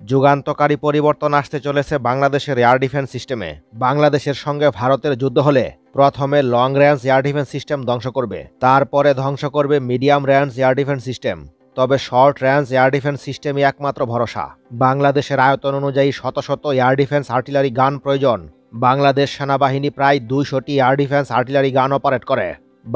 যুগান্তকারী পরিবর্তন আসতে চলেছে বাংলাদেশের এয়ার ডিফেন্স সিস্টেমে। বাংলাদেশের সঙ্গে ভারতের যুদ্ধ হলে প্রথমে long range air defence system ধ্বংস করবে, তারপরে ধ্বংস করবে medium range air defence system. তবে শর্ট রেঞ্জ এয়ার ডিফেন্স সিস্টেমই একমাত্র ভরসা। বাংলাদেশের আয়তন অনুযায়ী শত শত এয়ার ডিফেন্স আর্টিলারি গান প্রয়োজন। বাংলাদেশ সেনাবাহিনী প্রায় 200টি air defence artillery gun operate করে।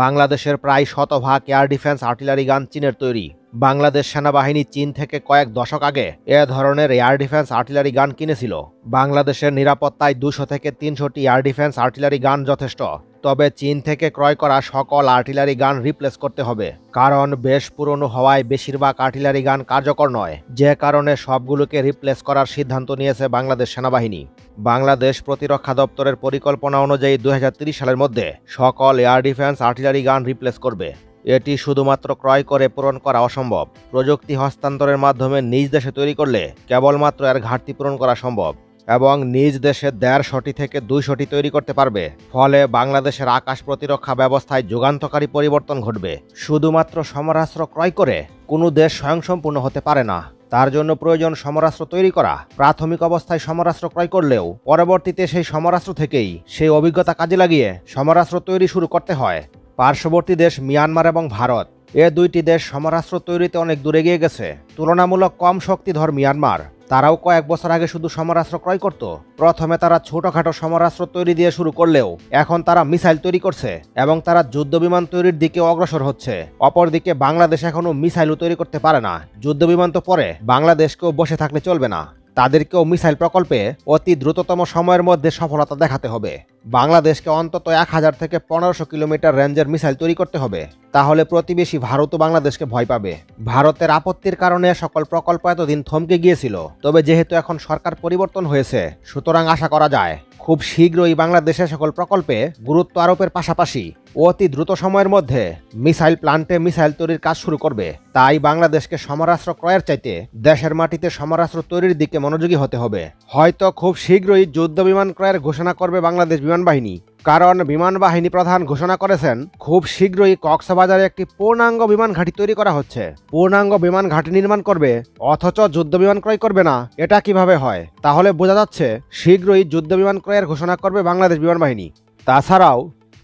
বাংলাদেশের প্রায় শতভাগ এয়ার ডিফেন্স আর্টিলারি গান চীনের তৈরি। বাংলাদেশ সেনাবাহিনী চীন থেকে কয়েক দশক আগে এ ধরনের এয়ার ডিফেন্স আর্টিলারি গান কিনেছিল। বাংলাদেশের নিরাপত্তায় 200 থেকে 300টি এয়ার ডিফেন্স আর্টিলারি গান যথেষ্ট। তবে চীন থেকে ক্রয় করা সকল আর্টিলারি গান রিপ্লেস করতে হবে, কারণ বেশ পুরনো হওয়ায় বেশিরভাগ আর্টিলারি গান কার্যকর নয়, যে কারণে সবগুলোকে রিপ্লেস করার সিদ্ধান্ত নিয়েছে বাংলাদেশ সেনাবাহিনী। বাংলাদেশ প্রতিরক্ষা দপ্তরের পরিকল্পনা অনুযায়ী 2030 সালের মধ্যে সকল এয়ার ডিফেন্স আর্টিলারি গান রিপ্লেস করবে। এটি শুধুমাত্র ক্রয় করে পূরণ করা অসম্ভব। প্রযুক্তি হস্তান্তরের মাধ্যমে নিজ দেশে তৈরি করলে কেবলমাত্র এর ঘাটতি পূরণ করা সম্ভব, এবং নিজ দেশে 150টি থেকে 200টি তৈরি করতে পারবে। ফলে বাংলাদেশের আকাশ প্রতিরক্ষা ব্যবস্থায় যুগান্তকারী পরিবর্তন ঘটবে। শুধুমাত্র সমরাস্ত্র ক্রয় করে কোনো দেশ স্বয়ংসম্পূর্ণ হতে পারে না, তার জন্য প্রয়োজন সমরাস্ত্র তৈরি করা। প্রাথমিক অবস্থায় সমরাস্ত্র ক্রয় করলেও পরবর্তীতে সেই সমরাস্ত্র থেকেই সেই অভিজ্ঞতা কাজে লাগিয়ে সমরাস্ত্র তৈরি শুরু করতে হয়। পার্শ্ববর্তী দেশ মিয়ানমার এবং ভারত, এ দুইটি দেশ সমরাস্ত্র তৈরিতে অনেক দূরে এগিয়ে গেছে। তুলনামূলক কম শক্তিধর মিয়ানমার, তারাও কয়েক বছর আগে শুধু সমরাস্ত্র ক্রয় করত। প্রথমে তারা ছোটখাটো সমরাস্ত্র তৈরি দিয়ে শুরু করলেও এখন তারা মিসাইল তৈরি করছে এবং তারা যুদ্ধবিমান তৈরির দিকে অগ্রসর হচ্ছে। অপরদিকে বাংলাদেশ এখনো মিসাইলও তৈরি করতে পারে না। যুদ্ধবিমান তো পরে, বাংলাদেশকেও বসে থাকলে চলবে না, তাদেরকেও মিসাইল প্রকল্পে অতি দ্রুততম সময়ের মধ্যে সফলতা দেখাতে হবে। বাংলাদেশকে অন্তত 1000 থেকে 1500 কিলোমিটার রেঞ্জের মিসাইল তৈরি করতে হবে, তাহলে প্রতিবেশী ভারতও বাংলাদেশকে ভয় পাবে। ভারতের আপত্তির কারণে সকল প্রকল্প এতদিন থমকে গিয়েছিল। তবে যেহেতু এখন সরকার পরিবর্তন হয়েছে, সুতরাং আশা করা যায় খুব শীঘ্রই বাংলাদেশে সকল প্রকল্পে গুরুত্ব আরোপের পাশাপাশি অতি দ্রুত সময়ের মধ্যে মিসাইল প্লান্টে মিসাইল তৈরির কাজ শুরু করবে। তাই বাংলাদেশকে সমরাস্ত্র ক্রয়ের চাইতে দেশের মাটিতে সমরাস্ত্র তৈরির দিকে মনোযোগী হতে হবে। হয়তো খুব শীঘ্রই যুদ্ধবিমান ক্রয়ের ঘোষণা করবে বাংলাদেশ বিমান বাহিনী, কারণ বিমান বাহিনী প্রধান ঘোষণা করেছেন খুব শীঘ্রই কক্সবাজারে একটি পূর্ণাঙ্গ বিমান ঘাঁটি তৈরি করা হচ্ছে। পূর্ণাঙ্গ বিমান ঘাঁটি নির্মাণ করবে অথচ যুদ্ধবিমান ক্রয় করবে না, এটা কিভাবে হয়? তাহলে বোঝা যাচ্ছে শীঘ্রই যুদ্ধবিমান ক্রয়ের ঘোষণা করবে বাংলাদেশ বিমান বাহিনী। তাছাড়াও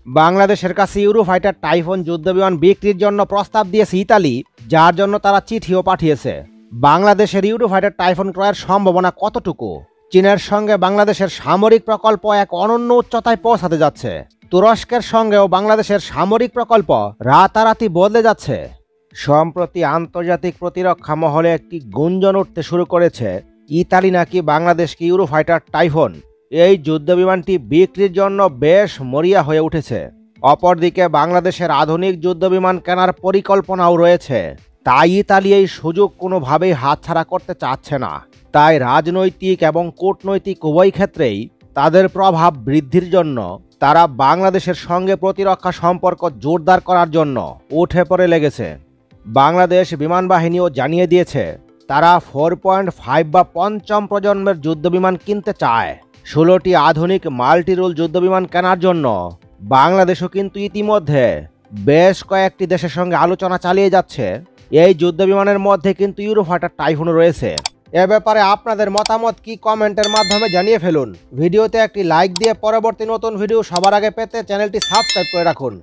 বাংলাদেশের কাছে ইউরোফাইটার টাইফুন যুদ্ধবিমান বিক্রির জন্য প্রস্তাব দিয়েছে ইতালি, যার জন্য তারা চিঠিও পাঠিয়েছে। বাংলাদেশের ইউরোফাইটার টাইফুন ক্রয়ের সম্ভাবনা কতটুকু? চীনের সঙ্গে বাংলাদেশের সামরিক প্রকল্প এক অনন্য উচ্চতায় পৌঁছাতে যাচ্ছে। তুরস্কের সঙ্গেও বাংলাদেশের সামরিক প্রকল্প রাতারাতি বদলে যাচ্ছে। সম্প্রতি আন্তর্জাতিক প্রতিরক্ষা মহলে একটি গুঞ্জন উঠতে শুরু করেছে, ইতালি নাকি বাংলাদেশকে ইউরোফাইটার টাইফুন এই যুদ্ধবিমানটি বিক্রির জন্য বেশ মরিয়া হয়ে উঠেছে। অপরদিকে বাংলাদেশের আধুনিক যুদ্ধবিমান কেনার পরিকল্পনাও রয়েছে। তাই ইতালি এই সুযোগ কোনোভাবেই হাতছাড়া করতে চাচ্ছে না। তাই রাজনৈতিক এবং কূটনৈতিক উভয় ক্ষেত্রেই তাদের প্রভাব বৃদ্ধির জন্য তারা বাংলাদেশের সঙ্গে প্রতিরক্ষা সম্পর্ক জোরদার করার জন্য উঠে পড়ে লেগেছে। বাংলাদেশ বিমান বাহিনীও জানিয়ে দিয়েছে তারা 4.5 বা পঞ্চম প্রজন্মের যুদ্ধবিমান কিনতে চায়। 16টি আধুনিক মাল্টিরোল যুদ্ধবিমান কেনার জন্য বাংলাদেশও কিন্তু ইতিমধ্যে বেশ কয়েকটি দেশের সঙ্গে আলোচনা চালিয়ে যাচ্ছে। এই যুদ্ধবিমানের মধ্যে কিন্তু ইউরোফাইটার টাইফুন রয়েছে। এ ব্যাপারে আপনাদের মতামত কি কমেন্টের মাধ্যমে জানিয়ে ফেলুন। ভিডিওতে একটি লাইক দিয়ে পরবর্তী নতুন ভিডিও সবার আগে পেতে চ্যানেলটি সাবস্ক্রাইব করে রাখুন।